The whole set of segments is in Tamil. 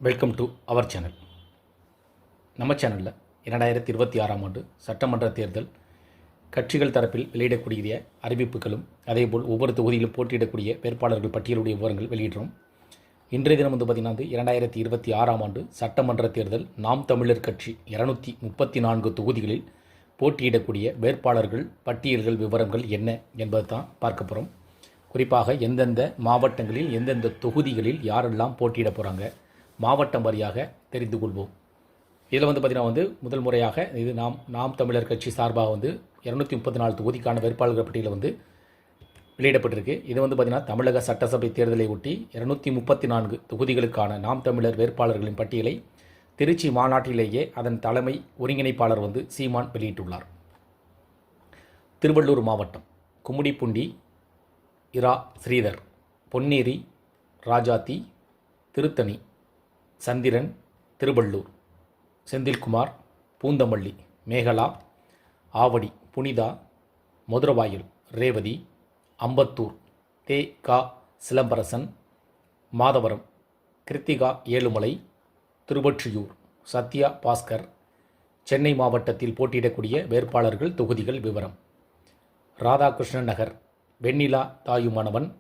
Welcome to our channel. நம்ம சேனலில் 2026ஆம் ஆண்டு சட்டமன்ற தேர்தல் கட்சிகள் தரப்பில் வெளியிடக்கூடிய அறிவிப்புகளும் அதேபோல் ஒவ்வொரு தொகுதியிலும் போட்டியிடக்கூடிய வேட்பாளர்கள் பட்டியலுடைய விவரங்கள் வெளியிடுறோம். இன்றைய தினம் பார்த்திங்கன்னா 2026ஆம் ஆண்டு சட்டமன்ற தேர்தல் நாம் தமிழர் கட்சி 234 தொகுதிகளில் போட்டியிடக்கூடிய வேட்பாளர்கள் பட்டியல்கள் விவரங்கள் என்ன என்பதை தான் பார்க்க போகிறோம். குறிப்பாக எந்தெந்த மாவட்டங்களில் எந்தெந்த தொகுதிகளில் யாரெல்லாம் போட்டியிட போகிறாங்க மாவட்டம் வாரியாக தெரிந்து கொள்வோம். இதில் பார்த்திங்கன்னா முதல் முறையாக இது நாம் தமிழர் கட்சி சார்பாக 234 தொகுதிக்கான வேட்பாளர்கள் பட்டியலில் வெளியிடப்பட்டிருக்கு. இது பார்த்திங்கன்னா தமிழக சட்டசபை தேர்தலை ஒட்டி 234 தொகுதிகளுக்கான நாம் தமிழர் வேட்பாளர்களின் பட்டியலை திருச்சி மாநாட்டிலேயே அதன் தலைமை ஒருங்கிணைப்பாளர் சீமான் வெளியிட்டுள்ளார். திருவள்ளூர் மாவட்டம் கும்மிடிப்பூண்டி இரா ஸ்ரீதர், பொன்னேரி ராஜாத்தி, திருத்தணி சந்திரன், திருவள்ளூர் செந்தில்குமார், பூந்தமல்லி மேகலா, ஆவடி புனிதா, மதுரவாயல் ரேவதி, அம்பத்தூர் தே.க. சிலம்பரசன், மாதவரம் கிருத்திகா ஏழுமலை, திருவொற்றியூர் சத்யா பாஸ்கர். சென்னை மாவட்டத்தில் போட்டியிடக்கூடிய வேட்பாளர்கள் தொகுதிகள் விவரம்: ராதாகிருஷ்ணன் நகர் வெண்ணிலா தாயுமானவன்,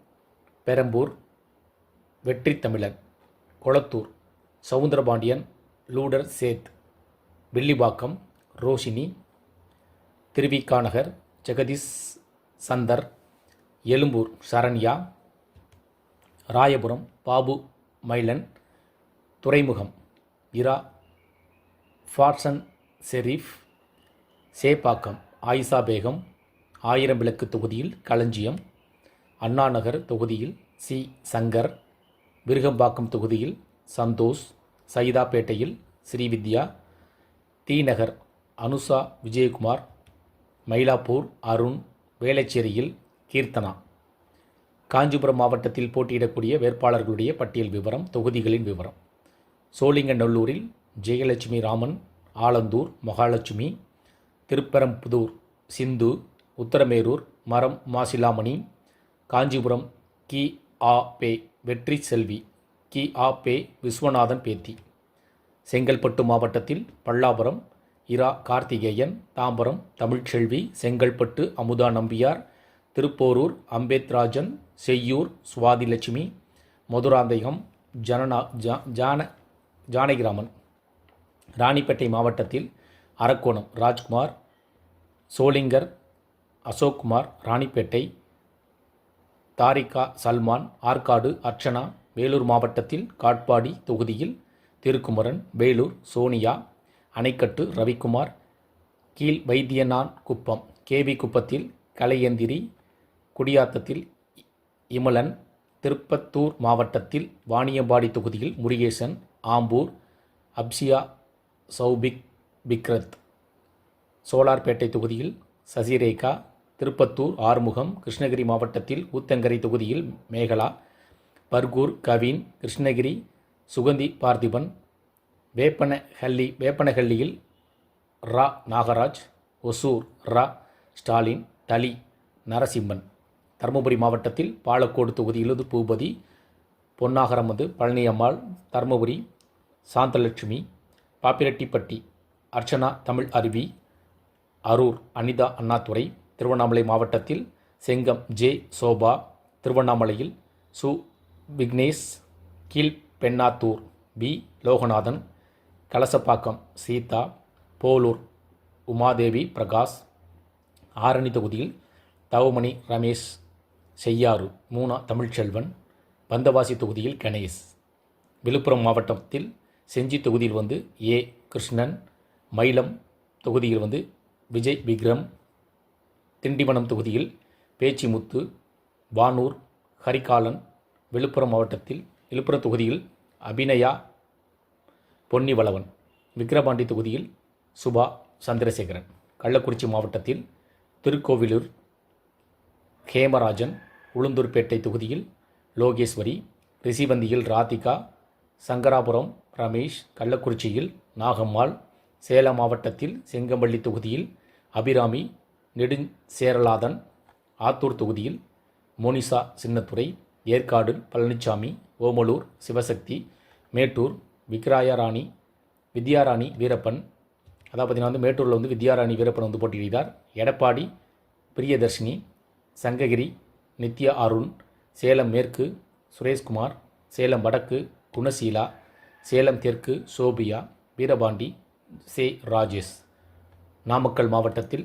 பெரம்பூர் வெற்றி தமிழன், கொளத்தூர் சவுந்தரபாண்டியன் லூடர் சேத், வில்லிவாக்கம் ரோஷினி, திருவிக்கா நகர் ஜெகதீஷ் சந்தர், எழும்பூர் சரண்யா, ராயபுரம் பாபு மைலன், துறைமுகம் இரா ஃபார்சன் ஷெரீஃப், சேப்பாக்கம் ஆயிஷா பேகம், ஆயிரம் விளக்கு தொகுதியில் களஞ்சியம், அண்ணாநகர் தொகுதியில் சி சங்கர், விருகம்பாக்கம் தொகுதியில் சந்தோஷ், சைதாப்பேட்டையில் ஸ்ரீவித்யா, டி நகர் அனுஷா விஜயகுமார், மயிலாப்பூர் அருண், வேளச்சேரியில் கீர்த்தனா. காஞ்சிபுரம் மாவட்டத்தில் போட்டியிடக்கூடிய வேட்பாளர்களுடைய பட்டியல் விவரம், தொகுதிகளின் விவரம்: சோழிங்கநல்லூரில் ஜெயலட்சுமி ராமன், ஆலந்தூர் மகாலட்சுமி, திருப்பரம்புதூர் சிந்து, உத்தரமேரூர் மரம் மாசிலாமணி, காஞ்சிபுரம் கி.ஆ.பெ. வெற்றி செல்வி, கி.ஆ.பெ. விஸ்வநாதன் பேத்தி. செங்கல்பட்டு மாவட்டத்தில் பல்லாவரம் இரா கார்த்திகேயன், தாம்பரம் தமிழ்ச்செல்வி, செங்கல்பட்டு அமுதா நம்பியார், திருப்போரூர் அம்பேத்ராஜன், செய்யூர் சுவாதிலட்சுமி, மதுராந்தகம் ஜானகிராமன். ராணிப்பேட்டை மாவட்டத்தில் அரக்கோணம் ராஜ்குமார், சோளிங்கர் அசோக்குமார், ராணிப்பேட்டை தாரிகா சல்மான், ஆற்காடு அர்ச்சனா. வேலூர் மாவட்டத்தில் காட்பாடி தொகுதியில் திருக்குமரன், வேலூர் சோனியா, அணைக்கட்டு ரவிக்குமார், கீழ் வைத்தியனான் குப்பம், கேவி குப்பத்தில் கலையந்திரி, குடியாத்தத்தில் இமலன். திருப்பத்தூர் மாவட்டத்தில் வாணியம்பாடி தொகுதியில் முருகேசன், ஆம்பூர் அப்சியா சௌபிக் பிக்ரத், சோலார்பேட்டை தொகுதியில் சசிரேகா, திருப்பத்தூர் ஆறுமுகம். கிருஷ்ணகிரி மாவட்டத்தில் ஊத்தங்கரை தொகுதியில் மேகலா, பர்கூர் கவின், கிருஷ்ணகிரி சுகந்தி பார்த்திபன், வேப்பனஹள்ளியில் ரா நாகராஜ், ஒசூர் ரா ஸ்டாலின், தளி நரசிம்மன். தருமபுரி மாவட்டத்தில் பாலக்கோடு தொகுதியில் பூபதி, பொன்னாகரம் பழனியம்மாள், தருமபுரி சாந்தலட்சுமி, பாப்பிரெட்டிப்பட்டி அர்ச்சனா தமிழ் அருவி, அரூர் அனிதா அண்ணாதுரை. திருவண்ணாமலை மாவட்டத்தில் செங்கம் ஜே சோபா, திருவண்ணாமலையில் சு விக்னேஷ், கீழ்பெண்ணாத்தூர் பி லோகநாதன், கலசப்பாக்கம் சீதா, போலூர் உமாதேவி பிரகாஷ். ஆரணி தொகுதியில் தவமணி ரமேஷ், செய்யாறு மூனா தமிழ்ச்செல்வன், பந்தவாசி தொகுதியில் கணேஷ். விழுப்புரம் மாவட்டத்தில் செஞ்சி தொகுதியில் ஏ கிருஷ்ணன், மயிலம் தொகுதியில் விஜய் விக்ரம், திண்டிவனம் தொகுதியில் பேச்சிமுத்து, வானூர் ஹரிகாலன். விழுப்புரம் மாவட்டத்தில் விழுப்புரம் தொகுதியில் அபிநயா பொன்னிவளவன், விக்கிரபாண்டி தொகுதியில் சுபா சந்திரசேகரன். கள்ளக்குறிச்சி மாவட்டத்தில் திருக்கோவிலூர் ஹேமராஜன், உளுந்தூர்பேட்டை தொகுதியில் லோகேஸ்வரி, ரிஷிவந்தியில் ராதிகா, சங்கராபுரம் ரமேஷ், கள்ளக்குறிச்சியில் நாகம்மாள். சேலம் மாவட்டத்தில் செங்கம்பள்ளி தொகுதியில் அபிராமி நெடுஞ்சேரலாதன், ஆத்தூர் தொகுதியில் மோனிசா சின்னத்துரை, ஏற்காடு பழனிசாமி, ஓமலூர் சிவசக்தி, மேட்டூர் வித்யாராணி வீரப்பன், அதாவது பார்த்திங்கன்னா வந்து மேட்டூரில் வந்து வித்யாராணி வீரப்பன் வந்து போட்டியிடுகிறார். எடப்பாடி பிரியதர்ஷினி, சங்ககிரி நித்யா அருண், சேலம் மேற்கு சுரேஷ்குமார், சேலம் வடக்கு குணசீலா, சேலம் தெற்கு சோபியா, வீரபாண்டி சே ராஜேஷ். நாமக்கல் மாவட்டத்தில்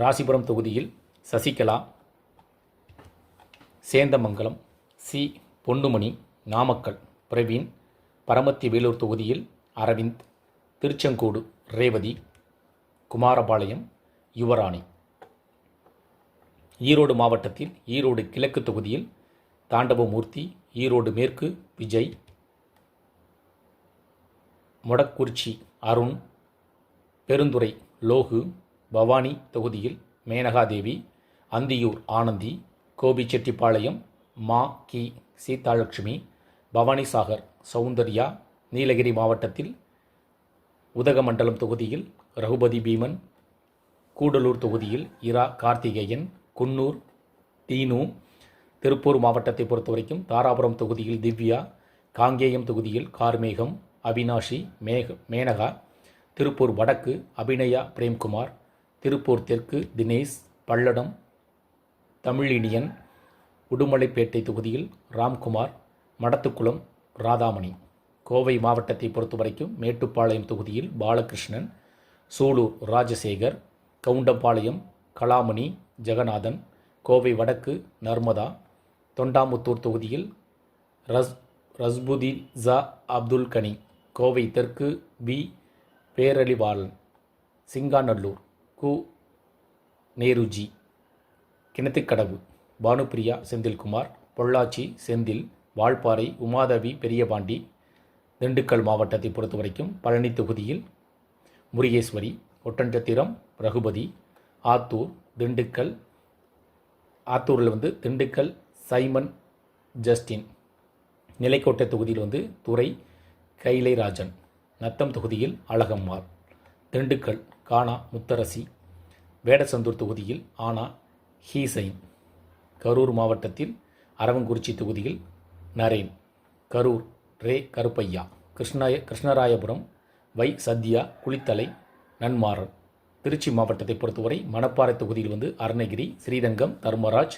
ராசிபுரம் தொகுதியில் சசிகலா, சேந்தமங்கலம் சி பொன்னுமணி, நாமக்கல் பிரவீன், பரமத்தி வேலூர் தொகுதியில் அரவிந்த், திருச்செங்கோடு ரேவதி, குமாரபாளையம் யுவராணி. ஈரோடு மாவட்டத்தில் ஈரோடு கிழக்கு தொகுதியில் தாண்டவமூர்த்தி, ஈரோடு மேற்கு விஜய், மொடக்குறிச்சி அருண், பெருந்துறை லோகு, பவானி தொகுதியில் மேனகாதேவி, அந்தியூர் ஆனந்தி, கோபிச்செட்டிப்பாளையம் மா கி சீதாலட்சுமி, பவானிசாகர் சௌந்தர்யா. நீலகிரி மாவட்டத்தில் உதகமண்டலம் தொகுதியில் ரகுபதி பீமன், கூடலூர் தொகுதியில் இரா கார்த்திகேயன், குன்னூர் டீனு. திருப்பூர் மாவட்டத்தை பொறுத்தவரைக்கும் தாராபுரம் தொகுதியில் திவ்யா, காங்கேயம் தொகுதியில் கார்மேகம், அவினாஷி, மேனகா. திருப்பூர் வடக்கு அபிநயா பிரேம்குமார், திருப்பூர் தெற்கு தினேஷ், பல்லடம் தமிழினியன், உடுமலைப்பேட்டை தொகுதியில் ராம்குமார், மடத்துக்குளம் ராதாமணி. கோவை மாவட்டத்தை பொறுத்தவரைக்கும் மேட்டுப்பாளையம் தொகுதியில் பாலகிருஷ்ணன், சூலூர் ராஜசேகர், கவுண்டம்பாளையம் கலாமணி ஜெகநாதன், கோவை வடக்கு நர்மதா, தொண்டாமுத்தூர் தொகுதியில் ரஸ்புதீன் ஜா அப்துல் கனி, கோவை தெற்கு பி பேரழிவாளன், சிங்காநல்லூர் கு நேருஜி, கிணத்துக்கடவு பானுப்பிரியா செந்தில்குமார், பொள்ளாச்சி செந்தில், வால்பாறை உமாதேவி பெரியபாண்டி. திண்டுக்கல் மாவட்டத்தை பொறுத்தவரைக்கும் பழனி தொகுதியில் முருகேஸ்வரி, ஒட்டன்சத்திரம் ரகுபதி, ஆத்தூர் திண்டுக்கல், ஆத்தூரில் வந்து திண்டுக்கல் சைமன் ஜஸ்டின், நிலைக்கோட்டை தொகுதியில் வந்து துரை கைலைராஜன், நத்தம் தொகுதியில் அழகம்மாள், திண்டுக்கல் கானா முத்தரசி, வேடசந்தூர் தொகுதியில் ஆனா ஹீசைன், கரூர் மாவட்டத்தில் அரவங்குறிச்சி தொகுதியில் நரேன், கரூர் ரே கருப்பையா, கிருஷ்ணராயபுரம் வை சத்யா, குளித்தலை நன்மாறன். திருச்சி மாவட்டத்தை பொறுத்தவரை மணப்பாறை தொகுதியில் வந்து அருணகிரி, ஸ்ரீரங்கம் தர்மராஜ்,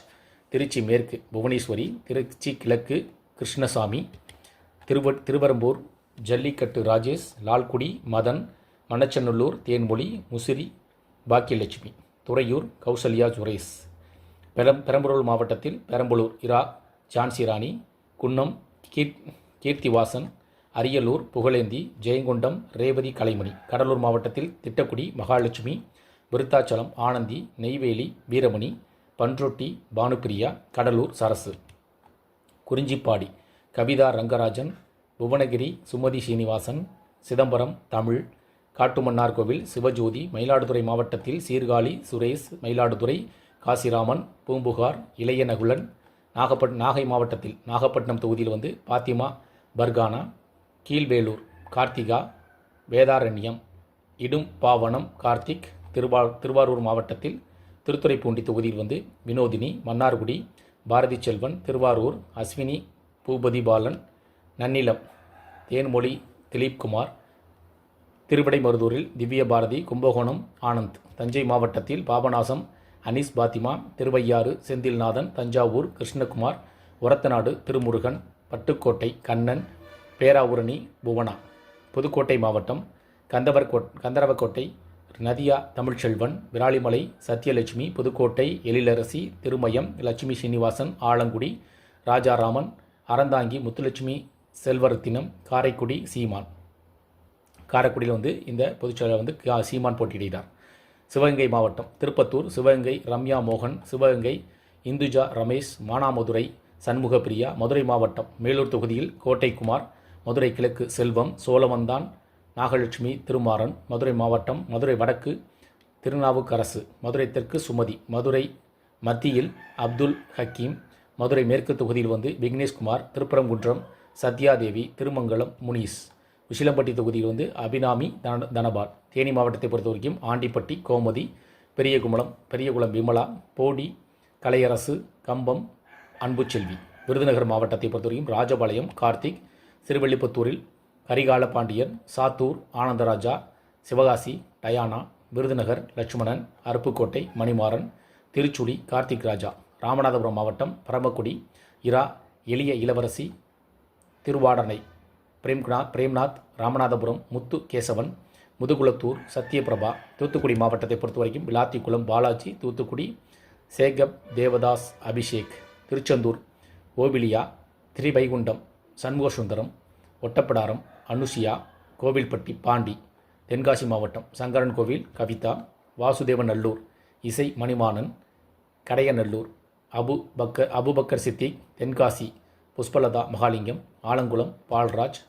திருச்சி மேற்கு புவனேஸ்வரி, திருச்சி கிழக்கு கிருஷ்ணசாமி, திருவரம்பூர் ஜல்லிக்கட்டு ராஜேஷ், லால்குடி மதன், மணச்சநல்லூர் தேன்மொழி, முசிறி பாக்கியலட்சுமி, துறையூர் கௌசல்யா சுரேஷ். பெரம்பலூர் மாவட்டத்தில் பெரம்பலூர் இரா ஜான்சிராணி, குன்னம் கீர்த்திவாசன், அரியலூர் புகழேந்தி, ஜெயங்கொண்டம் ரேவதி கலைமணி. கடலூர் மாவட்டத்தில் திட்டக்குடி மகாலட்சுமி, விருத்தாச்சலம் ஆனந்தி, நெய்வேலி வீரமணி, பன்ருட்டி பானுப்பிரியா, கடலூர் சரசு. குறிஞ்சிப்பாடி கவிதா ரங்கராஜன், புவனகிரி சுமதி சீனிவாசன், சிதம்பரம் தமிழ், காட்டுமன்னார்கோவில் சிவஜோதி. மயிலாடுதுறை மாவட்டத்தில் சீர்காழி சுரேஷ், மயிலாடுதுறை காசிராமன், பூம்புகார் இளைய நகுலன். நாகை மாவட்டத்தில் நாகப்பட்டினம் தொகுதியில் வந்து பாத்திமா பர்கானா, கீழ்வேலூர் கார்த்திகா, வேதாரண்யம் இடும் பாவனம் கார்த்திக். திருவாரூர் மாவட்டத்தில் திருத்துறைப்பூண்டி தொகுதியில் வந்து வினோதினி, மன்னார்குடி பாரதி செல்வன், திருவாரூர் அஸ்வினி பூபதி பாலன், நன்னிலம் தேன்மொழி திலீப்குமார், திருவிடைமருதூரில் திவ்ய பாரதி, கும்பகோணம் ஆனந்த். தஞ்சை மாவட்டத்தில் பாபநாசம் அனீஸ் பாத்திமா, திருவையாறு செந்தில்நாதன், தஞ்சாவூர் கிருஷ்ணகுமார், ஒரத்தநாடு திருமுருகன், பட்டுக்கோட்டை கண்ணன், பேராவூரணி புவனா. புதுக்கோட்டை மாவட்டம் கந்தரவக்கோட்டை நதியா தமிழ்ச்செல்வன், விராலிமலை சத்யலட்சுமி, புதுக்கோட்டை எழிலரசி, திருமயம் லட்சுமி சீனிவாசன், ஆலங்குடி ராஜாராமன், அறந்தாங்கி முத்துலட்சுமி செல்வரத்தினம், காரைக்குடி சீமான். காரைக்குடியில் வந்து இந்த பொதுச்செயலாளர் வந்து சீமான் போட்டியிடுகிறார். சிவகங்கை மாவட்டம் திருப்பத்தூர் சிவகங்கை ரம்யா மோகன், சிவகங்கை இந்துஜா ரமேஷ், மானாமதுரை சண்முகப்பிரியா. மதுரை மாவட்டம் மேலூர் தொகுதியில் கோட்டைக்குமார், மதுரை கிழக்கு செல்வம், சோழவந்தான் நாகலட்சுமி திருமாறன். மதுரை மாவட்டம் மதுரை வடக்கு திருநாவுக்கரசு, மதுரை தெற்கு சுமதி, மதுரை மத்தியில் அப்துல் ஹக்கீம், மதுரை மேற்கு தொகுதியில் வந்து விக்னேஷ்குமார், திருப்பரங்குன்றம் சத்யாதேவி, திருமங்கலம் முனீஸ். உசிலம்பட்டி தொகுதியில் வந்து அபிராமி தனபால். தேனி மாவட்டத்தை பொறுத்த வரைக்கும் ஆண்டிப்பட்டி கோமதி, பெரியகுளம் விமலா, போடி கலையரசு, கம்பம் அன்புச்செல்வி. விருதுநகர் மாவட்டத்தை பொறுத்த வரைக்கும் ராஜபாளையம் கார்த்திக், சிறுவள்ளிபுத்தூரில் கரிகால பாண்டியன், சாத்தூர் ஆனந்தராஜா, சிவகாசி டயானா, விருதுநகர் லட்சுமணன், அருப்புக்கோட்டை மணிமாறன், திருச்சுழி கார்த்திக் ராஜா, ராமநாதபுரம் மாவட்டம் பரமக்குடி இரா எளிய இளவரசி, திருவாடனை பிரேம்நாத், ராமநாதபுரம் முத்து கேசவன், முதுகுளத்தூர் சத்யபிரபா. தூத்துக்குடி மாவட்டத்தை பொறுத்த வரைக்கும் விளாத்திக்குளம் பாலாஜி, தூத்துக்குடி சேகப் தேவதாஸ் அபிஷேக், திருச்செந்தூர் ஓபிலியா, திரிவைகுண்டம் சண்முகசுந்தரம், ஒட்டப்பிடாரம் அனுஷியா, கோவில்பட்டி பாண்டி. தென்காசி மாவட்டம் சங்கரன் கோவில் கவிதா, வாசுதேவநல்லூர் இசை மணிமாறன், கடையநல்லூர் அபுபக்கர் சித்திக், தென்காசி புஷ்பலதா மகாலிங்கம், ஆலங்குளம் பால்ராஜ்.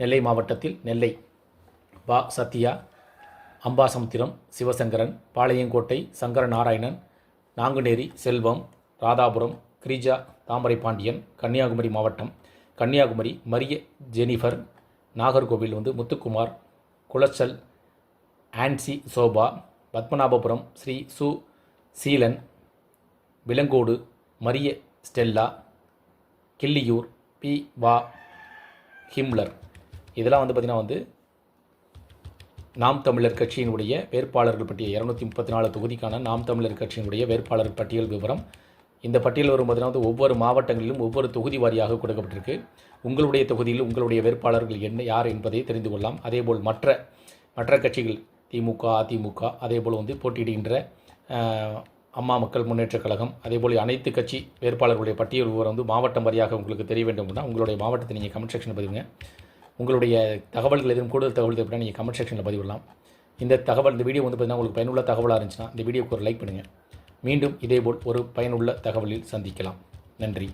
நெல்லை மாவட்டத்தில் நெல்லை வா சத்யா, அம்பாசமுத்திரம் சிவசங்கரன், பாளையங்கோட்டை சங்கரநாராயணன், நாங்குநேரி செல்வம், ராதாபுரம் கிரிஜா தாமரை பாண்டியன். கன்னியாகுமரி மாவட்டம் கன்னியாகுமரி மரிய ஜெனிஃபர், நாகர்கோவில் முத்துக்குமார், குளச்சல் ஆன்சி சோபா, பத்மநாபபுரம் ஸ்ரீ சு சீலன், விலங்கோடு மரிய ஸ்டெல்லா, கிள்ளியூர் பி வா ஹிம்லர். இதெல்லாம் பார்த்திங்கன்னா நாம் தமிழர் கட்சியினுடைய வேட்பாளர்கள் பட்டியல் 234 தொகுதிக்கான நாம் தமிழர் கட்சியினுடைய வேட்பாளர் பட்டியல் விவரம். இந்த பட்டியல் வரும் பார்த்தீங்கன்னா ஒவ்வொரு மாவட்டங்களிலும் ஒவ்வொரு தொகுதி வாரியாக கொடுக்கப்பட்டிருக்கு. உங்களுடைய தொகுதியில் உங்களுடைய வேட்பாளர்கள் யார் என்பதை தெரிந்து கொள்ளலாம். அதேபோல் மற்ற கட்சிகள் திமுக, அதிமுக, அதேபோல் போட்டியிடுகின்ற அம்மா மக்கள் முன்னேற்றக் கழகம், அதேபோல் அனைத்து கட்சி வேட்பாளர்களுடைய பட்டியல் விவரம் மாவட்டம் வாரியாக உங்களுக்கு தெரிய வேண்டும் அப்படின்னா உங்களுடைய மாவட்டத்தை நீங்கள் கமெண்ட் செக்ஷனில் பதிவுங்க. உங்களுடைய தகவல்கள் எதுவும் கூடுதல் தகவல் தேவைப்பட்டால் நீங்கள் கமெண்ட் செக்ஷனில் பதிவிடலாம். இந்த வீடியோ பார்த்தீங்கன்னா உங்களுக்கு பயனுள்ள தகவலாக இருந்துச்சுன்னா இந்த வீடியோக்கு ஒரு லைக் பண்ணுங்கள். மீண்டும் இதேபோல் ஒரு பயனுள்ள தகவலில் சந்திக்கலாம். நன்றி.